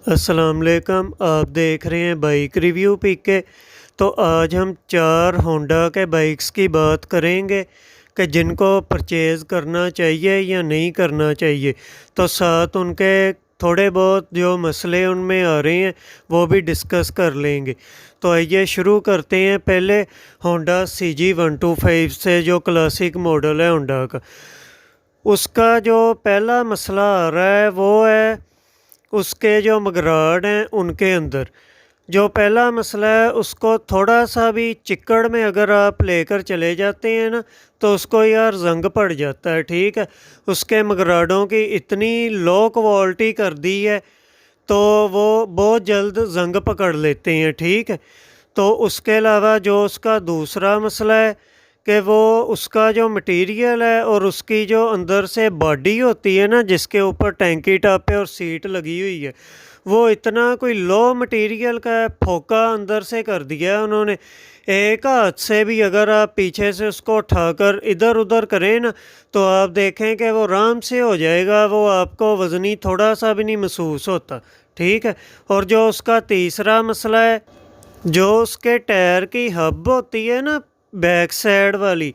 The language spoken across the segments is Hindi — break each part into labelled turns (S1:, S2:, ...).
S1: अस्सलाम वालेकुम। आप देख रहे हैं बाइक रिव्यू पीके। तो आज हम 4 होंडा के बाइक्स की बात करेंगे कि जिनको परचेज़ करना चाहिए या नहीं करना चाहिए। तो साथ उनके थोड़े बहुत जो मसले उनमें आ रहे हैं वो भी डिस्कस कर लेंगे। तो आइए शुरू करते हैं। पहले होंडा CG125 से जो क्लासिक मॉडल है होंडा का, उसका जो पहला मसला आ रहा है वो है उसके जो मगराड हैं उनके अंदर। जो पहला मसला है उसको थोड़ा सा भी चिक्कड़ में अगर आप लेकर चले जाते हैं ना तो उसको यार जंग पड़ जाता है। ठीक है, उसके मगराडों की इतनी लो क्वालिटी कर दी है तो वो बहुत जल्द जंग पकड़ लेते हैं। ठीक है, तो उसके अलावा जो उसका दूसरा मसला है कि वो उसका जो मटेरियल है और उसकी जो अंदर से बॉडी होती है ना जिसके ऊपर टैंकी टॉप है और सीट लगी हुई है, वो इतना कोई लो मटेरियल का फोका अंदर से कर दिया है उन्होंने। एक हाथ से भी अगर आप पीछे से उसको उठाकर इधर उधर करें ना तो आप देखें कि वो आराम से हो जाएगा, वो आपको वज़नी थोड़ा सा भी नहीं महसूस होता। ठीक है, और जो उसका तीसरा मसला है, जो उसके टायर की हब होती है ना बैक साइड वाली,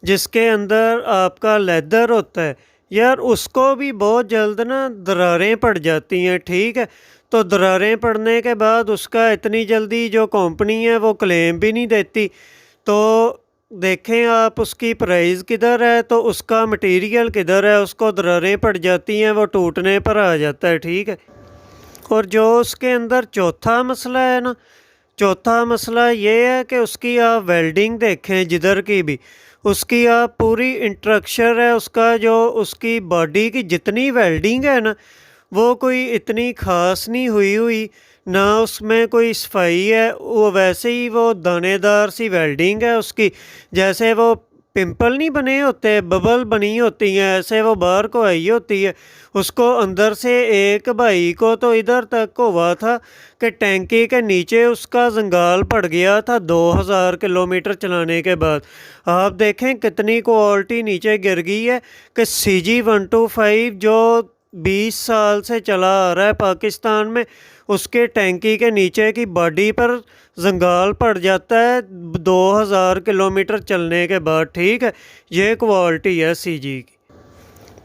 S1: जिसके अंदर आपका लेदर होता है, यार उसको भी बहुत जल्द ना दरारें पड़ जाती हैं। ठीक है, तो दरारें पड़ने के बाद उसका इतनी जल्दी जो कंपनी है वो क्लेम भी नहीं देती। तो देखें आप उसकी प्राइस किधर है तो उसका मटेरियल किधर है, उसको दरारें पड़ जाती हैं, वो टूटने पर आ जाता है। ठीक है, और जो उसके अंदर चौथा मसला है ना, चौथा मसला ये है कि उसकी आप वेल्डिंग देखें जिधर की भी, उसकी आप पूरी इंस्ट्रक्चर है उसका, जो उसकी बॉडी की जितनी वेल्डिंग है ना वो कोई इतनी ख़ास नहीं हुई हुई, ना उसमें कोई सफाई है, वो वैसे ही वो दानेदार सी वेल्डिंग है उसकी। जैसे वो पिंपल नहीं बने होते, बबल बनी होती हैं, ऐसे वो बाहर को आई होती है। उसको अंदर से एक भाई को तो इधर तक हुआ था कि टैंकी के नीचे उसका जंगाल पड़ गया था 2000 किलोमीटर चलाने के बाद। आप देखें कितनी क्वालिटी नीचे गिर गई है कि CG125 जो 20 साल से चला आ रहा है पाकिस्तान में, उसके टैंकी के नीचे की बॉडी पर जंगाल पड़ जाता है 2000 किलोमीटर चलने के बाद। ठीक है, ये क्वालिटी है CG की।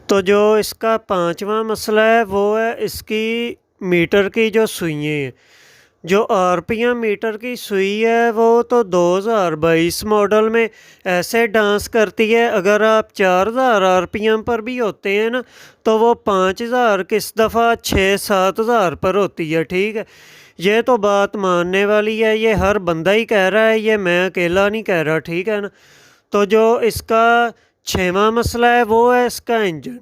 S1: तो जो इसका पांचवा मसला है वो है इसकी मीटर की जो सुइयाँ हैं। जो RPM मीटर की सुई है वो तो 2022 मॉडल में ऐसे डांस करती है, अगर आप 4000 RPM पर भी होते हैं ना तो वो 5000 किस दफ़ा 6-7 हज़ार पर होती है। ठीक है, ये तो बात मानने वाली है, ये हर बंदा ही कह रहा है, ये मैं अकेला नहीं कह रहा। ठीक है ना, तो जो इसका छठवां मसला है वो है इसका इंजन।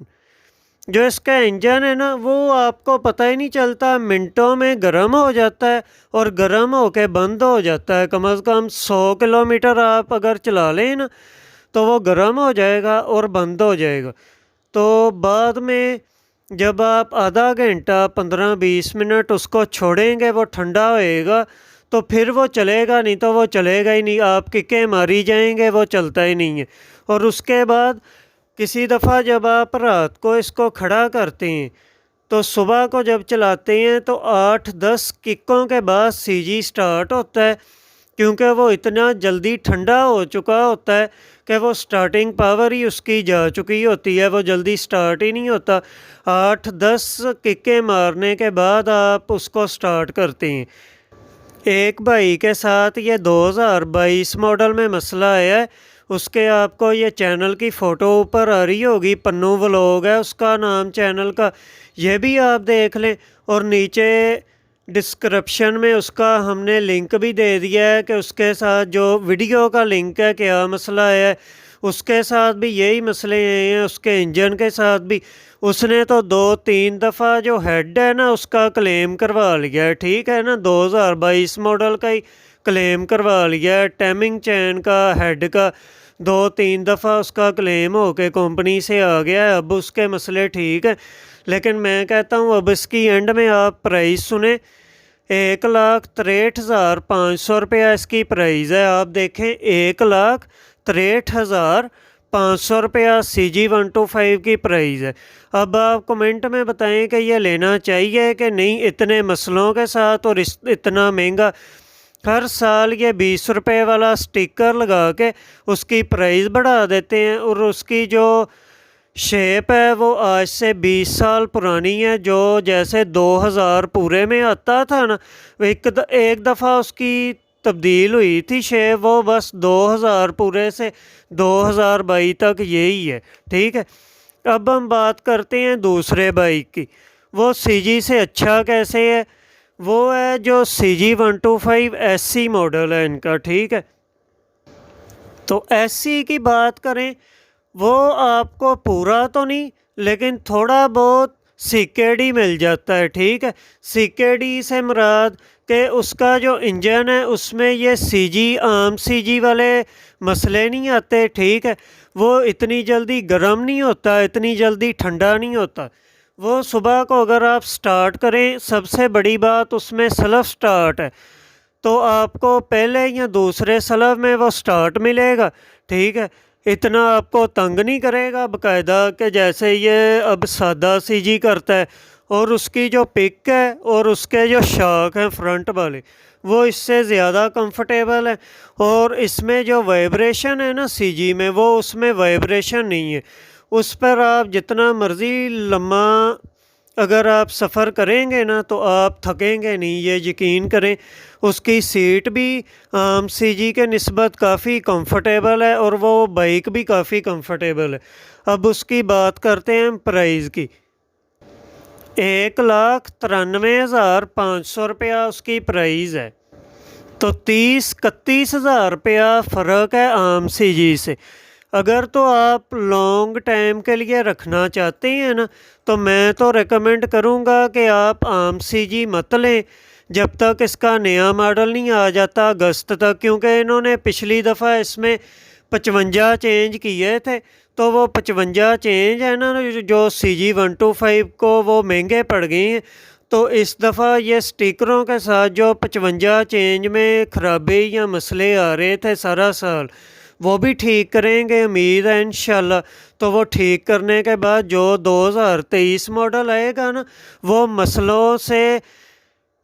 S1: जो इसका इंजन है ना वो आपको पता ही नहीं चलता, मिनटों में गर्म हो जाता है और गर्म होके बंद हो जाता है। कम से कम 100 किलोमीटर आप अगर चला लें ना तो वो गर्म हो जाएगा और बंद हो जाएगा। तो बाद में जब आप आधा घंटा 15-20 मिनट उसको छोड़ेंगे वो ठंडा होएगा तो फिर वो चलेगा, नहीं तो वो चलेगा ही नहीं, आप किकें मारी जाएंगे, वो चलता ही नहीं है। और उसके बाद किसी दफ़ा जब आप रात को इसको खड़ा करते हैं तो सुबह को जब चलाते हैं तो 8-10 किकों के बाद CG स्टार्ट होता है, क्योंकि वो इतना जल्दी ठंडा हो चुका होता है कि वो स्टार्टिंग पावर ही उसकी जा चुकी होती है, वो जल्दी स्टार्ट ही नहीं होता। 8-10 किकें मारने के बाद आप उसको स्टार्ट करते हैं। एक भाई के साथ ये 2022 मॉडल में मसला आया है, उसके आपको ये चैनल की फ़ोटो ऊपर आ रही होगी, पन्नू व्लॉग है उसका नाम चैनल का, ये भी आप देख लें। और नीचे डिस्क्रिप्शन में उसका हमने लिंक भी दे दिया है कि उसके साथ जो वीडियो का लिंक है क्या मसला है, उसके साथ भी यही मसले हैं, उसके इंजन के साथ भी। उसने तो 2-3 दफ़ा जो हेड है ना उसका क्लेम करवा लिया है। ठीक है ना, 2022 मॉडल का ही क्लेम करवा लिया है, टाइमिंग चैन का, हेड का 2-3 दफ़ा उसका क्लेम होके कंपनी से आ गया है। अब उसके मसले ठीक है, लेकिन मैं कहता हूँ अब इसकी एंड में आप प्राइस सुने, 1,63,500 रुपया इसकी प्राइस है। आप देखें 1,63,500 ₹500 CG125 की प्राइस है। अब आप कमेंट में बताएं कि ये लेना चाहिए कि नहीं, इतने मसलों के साथ और इतना महंगा। हर साल ये ₹20 वाला स्टिकर लगा के उसकी प्राइस बढ़ा देते हैं और उसकी जो शेप है वो आज से 20 साल पुरानी है। जो जैसे 2000 पूरे में आता था ना, एक दफ़ा उसकी तब्दील हुई थी शेप, वो बस 2000 पूरे से 2022 तक यही है। ठीक है, अब हम बात करते हैं दूसरे बाइक की। वो CG से अच्छा कैसे है? वो है जो CG125 SC मॉडल है इनका। ठीक है, तो SC की बात करें, वो आपको पूरा तो नहीं लेकिन थोड़ा बहुत CKD मिल जाता है। ठीक है, CKD से मुराद कि उसका जो इंजन है उसमें ये CG आम CG वाले मसले नहीं आते। ठीक है, वो इतनी जल्दी गर्म नहीं होता, इतनी जल्दी ठंडा नहीं होता। वो सुबह को अगर आप स्टार्ट करें, सबसे बड़ी बात उसमें सेल्फ स्टार्ट है, तो आपको पहले या दूसरे स्लव में वो स्टार्ट मिलेगा। ठीक है, इतना आपको तंग नहीं करेगा बाकायदा कि जैसे ये अब सादा CG करता है। और उसकी जो पिक है और उसके जो शाक हैं फ्रंट वाले, वो इससे ज़्यादा कंफर्टेबल है। और इसमें जो वाइब्रेशन है ना CG में, वो उसमें वाइब्रेशन नहीं है। उस पर आप जितना मर्ज़ी लम्बा अगर आप सफ़र करेंगे ना तो आप थकेंगे नहीं, ये यकीन करें। उसकी सीट भी आम CG के निस्बत काफ़ी कंफर्टेबल है और वो बाइक भी काफ़ी कंफर्टेबल है। अब उसकी बात करते हैं प्राइस की। 1,93,500 उसकी प्राइस है, तो 30-31 हज़ार फ़र्क है आम CG से। अगर तो आप लॉन्ग टाइम के लिए रखना चाहते हैं ना, तो मैं तो रेकमेंड करूँगा कि आप आम CG मत लें जब तक इसका नया मॉडल नहीं आ जाता अगस्त तक, क्योंकि इन्होंने पिछली दफ़ा इसमें 55 चेंज किए थे। तो वो 55 चेंज है ना जो CG125 को वो महंगे पड़ गए हैं। तो इस दफ़ा ये स्टिकरों के साथ जो 55 चेंज में ख़राबी या मसले आ रहे थे सारा साल, वो भी ठीक करेंगे उम्मीद है इंशाल्लाह। तो वो ठीक करने के बाद जो 2023 मॉडल आएगा ना, वो मसलों से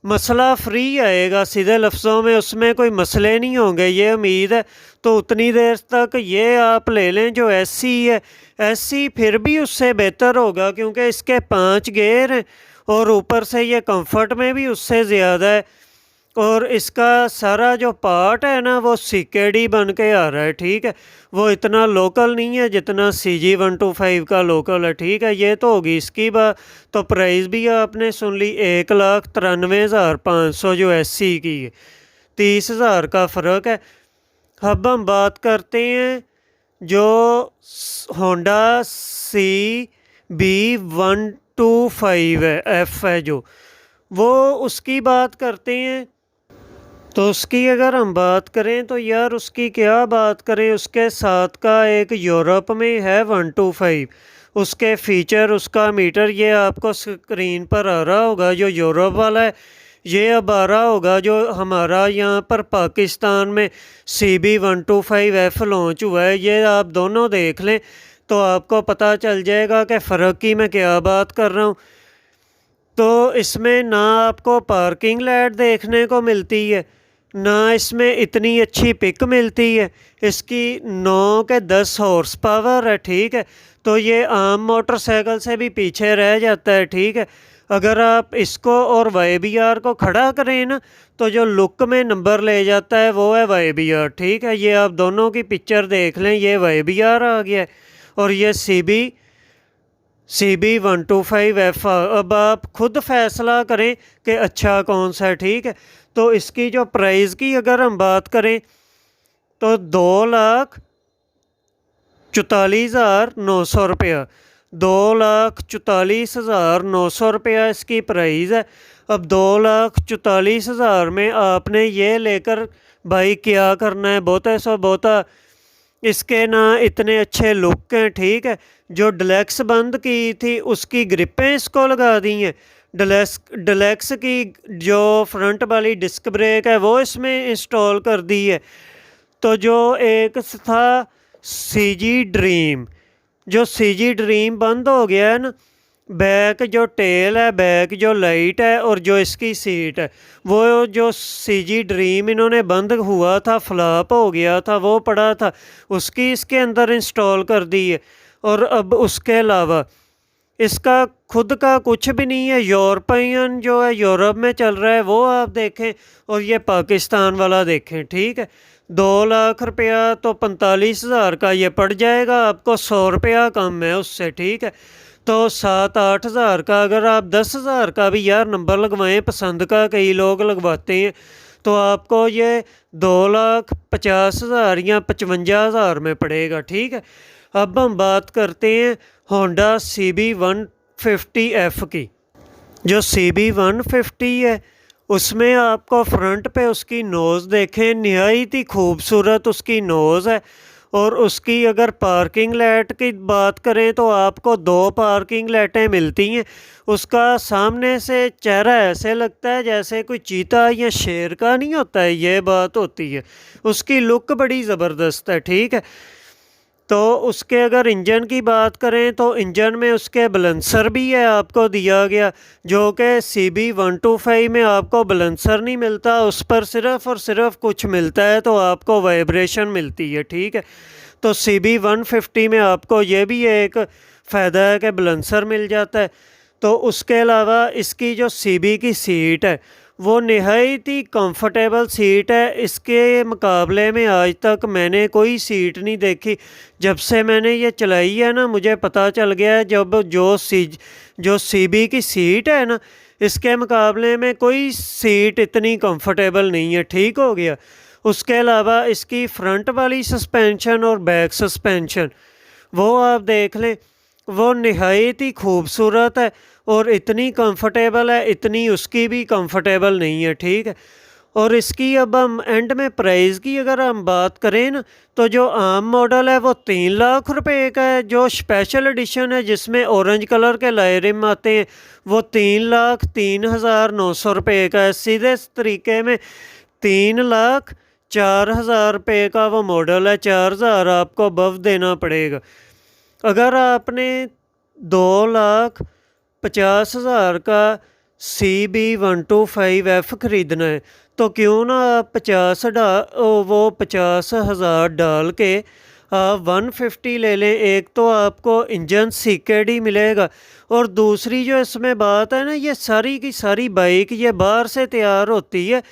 S1: मसला फ्री आएगा, सीधे लफ्ज़ों में उसमें कोई मसले नहीं होंगे, ये उम्मीद है। तो उतनी देर तक ये आप ले लें जो SC है। SC फिर भी उससे बेहतर होगा क्योंकि इसके 5 गेयर हैं और ऊपर से ये कंफर्ट में भी उससे ज़्यादा है। और इसका सारा जो पार्ट है ना वो CKD बन के आ रहा है। ठीक है, वो इतना लोकल नहीं है जितना CG125 का लोकल है। ठीक है, ये तो होगी इसकी बात। तो प्राइस भी आपने सुन ली, 1,93,500 जो SC की है, 30,000 का फ़र्क है। अब हम बात करते हैं जो होंडा CB125 है, F है जो, वो उसकी बात करते हैं। तो उसकी अगर हम बात करें तो यार उसकी क्या बात करें, उसके साथ का एक यूरोप में है 125। उसके फ़ीचर, उसका मीटर ये आपको स्क्रीन पर आ रहा होगा जो यूरोप वाला है। ये अब आ रहा होगा जो हमारा यहाँ पर पाकिस्तान में CB125F लॉन्च हुआ है। ये आप दोनों देख लें तो आपको पता चल जाएगा कि फ़र्क की मैं क्या बात कर रहा हूँ। तो इसमें ना आपको पार्किंग लाइट देखने को मिलती है, ना इसमें इतनी अच्छी पिक मिलती है। इसकी 9 के 10 हॉर्स पावर है। ठीक है, तो ये आम मोटरसाइकिल से भी पीछे रह जाता है। ठीक है, अगर आप इसको और YBR को खड़ा करें ना, तो जो लुक में नंबर ले जाता है वो है YBR। ठीक है, ये आप दोनों की पिक्चर देख लें, ये YBR आ गया है और ये CB125F। अब आप खुद फैसला करें कि अच्छा कौन सा है। ठीक है, तो इसकी जो प्राइस की अगर हम बात करें तो 2,44,900 2,44,900 इसकी प्राइस है। अब 2,44,000 में आपने ये लेकर भाई क्या करना है, बहुता सो बहुता। इसके ना इतने अच्छे लुक हैं। ठीक है, जो डलैक्स बंद की थी उसकी ग्रिपें इसको लगा दी हैं। डलैक्स की जो फ्रंट वाली डिस्क ब्रेक है वो इसमें इंस्टॉल कर दी है। तो जो एक था CG ड्रीम। जो CG ड्रीम बंद हो गया है ना, बैक जो टेल है, बैक जो लाइट है और जो इसकी सीट है, वो जो CG ड्रीम इन्होंने बंद हुआ था, फ्लॉप हो गया था, वो पड़ा था, उसकी इसके अंदर इंस्टॉल कर दी है। और अब उसके अलावा इसका खुद का कुछ भी नहीं है। यूरोपियन जो है, यूरोप में चल रहा है, वो आप देखें, और ये पाकिस्तान वाला देखें, ठीक है। 2 लाख रुपया तो 45,000 का ये पड़ जाएगा आपको, 100 रुपया कम है उससे, ठीक है। तो 7-8 हज़ार का, अगर आप 10,000 का भी यार नंबर लगवाएं, पसंद का कई लोग लगवाते हैं, तो आपको ये 2,50,000 या 55,000 में पड़ेगा, ठीक है। अब हम बात करते हैं होंडा CB150F की। जो CB150 है, उसमें आपको फ्रंट पे उसकी नोज़ देखें, नहायत ही खूबसूरत उसकी नोज़ है। और उसकी अगर पार्किंग लाइट की बात करें तो आपको 2 पार्किंग लाइटें मिलती हैं। उसका सामने से चेहरा ऐसे लगता है जैसे कोई चीता या शेर का नहीं होता है, ये बात होती है। उसकी लुक बड़ी ज़बरदस्त है, ठीक है। तो उसके अगर इंजन की बात करें तो इंजन में उसके बलेंसर भी है, आपको दिया गया, जो कि CB125 में आपको बलेंसर नहीं मिलता। उस पर सिर्फ़ और सिर्फ कुछ मिलता है तो आपको वाइब्रेशन मिलती है, ठीक है। तो CB150 में आपको ये भी एक फ़ायदा है कि बलेंसर मिल जाता है। तो उसके अलावा इसकी जो CB की सीट है, वो नहायत ही कंफर्टेबल सीट है। इसके मुकाबले में आज तक मैंने कोई सीट नहीं देखी। जब से मैंने ये चलाई है ना, मुझे पता चल गया है, जब जो CB की सीट है ना, इसके मुकाबले में कोई सीट इतनी कंफर्टेबल नहीं है, ठीक हो गया। उसके अलावा इसकी फ्रंट वाली सस्पेंशन और बैक सस्पेंशन, वो आप देख लें, वो नहायत ही खूबसूरत है और इतनी कंफर्टेबल है, इतनी उसकी भी कंफर्टेबल नहीं है, ठीक है। और इसकी अब हम एंड में प्राइस की अगर हम बात करें ना, तो जो आम मॉडल है वो 3 लाख रुपए का है। जो स्पेशल एडिशन है जिसमें ऑरेंज कलर के लाए रिम आते हैं, वो 3,03,900 रुपये का है। सीधे तरीके में 3,04,000 रुपये का वो मॉडल है। 4,000 आपको बफ देना पड़ेगा। अगर आपने 2,50,000 का CB125F ख़रीदना है, तो क्यों ना आप 50,000 डाल के आप 150 ले लें। एक तो आपको इंजन CKD मिलेगा, और दूसरी जो इसमें बात है ना, ये सारी की सारी बाइक ये बाहर से तैयार होती है।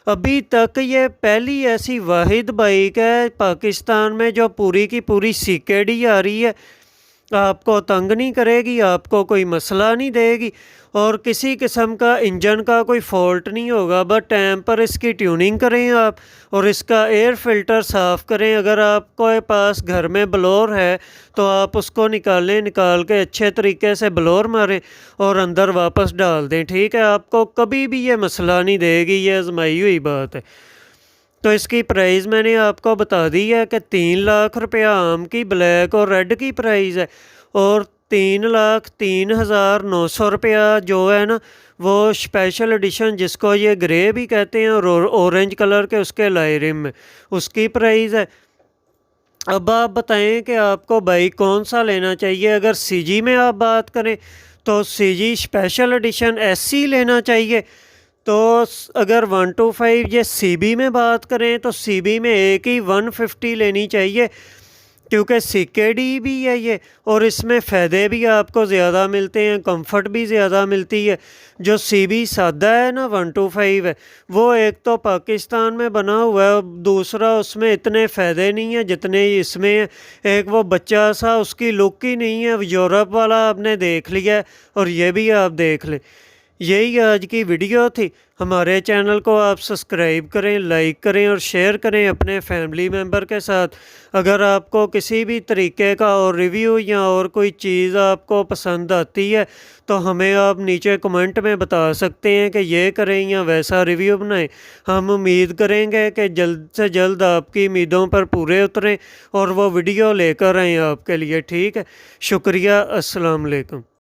S1: अभी तक ये पहली ऐसी वाहिद बाइक है पाकिस्तान में जो पूरी की पूरी CKD आ रही है। आपको तंग नहीं करेगी, आपको कोई मसला नहीं देगी, और किसी किस्म का इंजन का कोई फॉल्ट नहीं होगा। बस टाइम पर इसकी ट्यूनिंग करें आप, और इसका एयर फ़िल्टर साफ़ करें। अगर आपके पास घर में ब्लोअर है तो आप उसको निकाल के अच्छे तरीके से ब्लोअर मारें और अंदर वापस डाल दें, ठीक है। आपको कभी भी ये मसला नहीं देगी, ये आजमाई हुई बात है। तो इसकी प्राइस मैंने आपको बता दी है कि 3 लाख रुपया आम की ब्लैक और रेड की प्राइस है, और 3,03,900 रुपया जो है ना, वो स्पेशल एडिशन जिसको ये ग्रे भी कहते हैं और ऑरेंज कलर के उसके लाए रिम में, उसकी प्राइस है। अब आप बताएं कि आपको बाइक कौन सा लेना चाहिए। अगर CG में आप बात करें तो CG स्पेशल एडिशन SC लेना चाहिए। तो अगर 125 ये CB में बात करें तो CB में एक ही 150 लेनी चाहिए, क्योंकि CKD भी है ये, और इसमें फ़ायदे भी आपको ज़्यादा मिलते हैं, कंफर्ट भी ज़्यादा मिलती है। जो CB सादा है ना, 125 है, वो एक तो पाकिस्तान में बना हुआ है, दूसरा उसमें इतने फ़ायदे नहीं हैं जितने इसमें है। एक वो बच्चा सा, उसकी लुक ही नहीं है। यूरोप वाला आपने देख लिया है, और ये भी आप देख लें। यही आज की वीडियो थी। हमारे चैनल को आप सब्सक्राइब करें, लाइक करें और शेयर करें अपने फैमिली मेम्बर के साथ। अगर आपको किसी भी तरीके का और रिव्यू या और कोई चीज़ आपको पसंद आती है तो हमें आप नीचे कमेंट में बता सकते हैं कि ये करें या वैसा रिव्यू बनाएं। हम उम्मीद करेंगे कि जल्द से जल्द आपकी उम्मीदों पर पूरे उतरें और वो वीडियो लेकर आएँ आपके लिए, ठीक है। शुक्रिया। अस्सलाम वालेकुम।